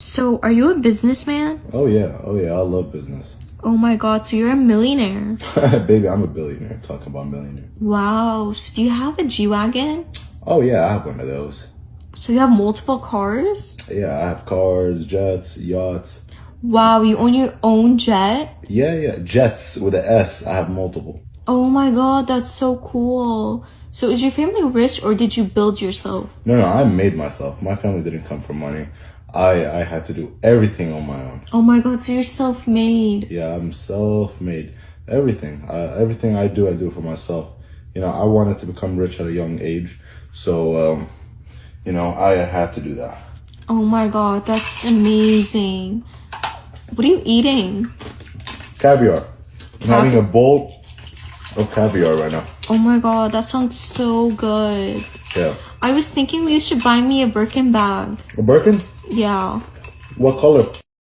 So, are you a businessman? Oh yeah, I love business. Oh my god, so you're a millionaire. Baby, I'm a billionaire. Talking about millionaire. Wow, so do you have a G-Wagon? Oh yeah, I have one of those. So you have multiple cars? Yeah, I have cars, jets, yachts. Wow, you own your own jet? Yeah, jets with an S. I have multiple. Oh my god, that's so cool. So is your family rich or did you build yourself? No, I made myself. My family didn't come from money. I had to do everything on my own. Oh my god, so you're self-made. Yeah, I'm self-made. Everything I do for myself. You know, I wanted to become rich at a young age. So, I had to do that. Oh my god, that's amazing. What are you eating? Caviar. I'm having a bowl of caviar right now. Oh my god, that sounds so good. Yeah. I was thinking you should buy me a Birkin bag. A Birkin? Yeah. What color?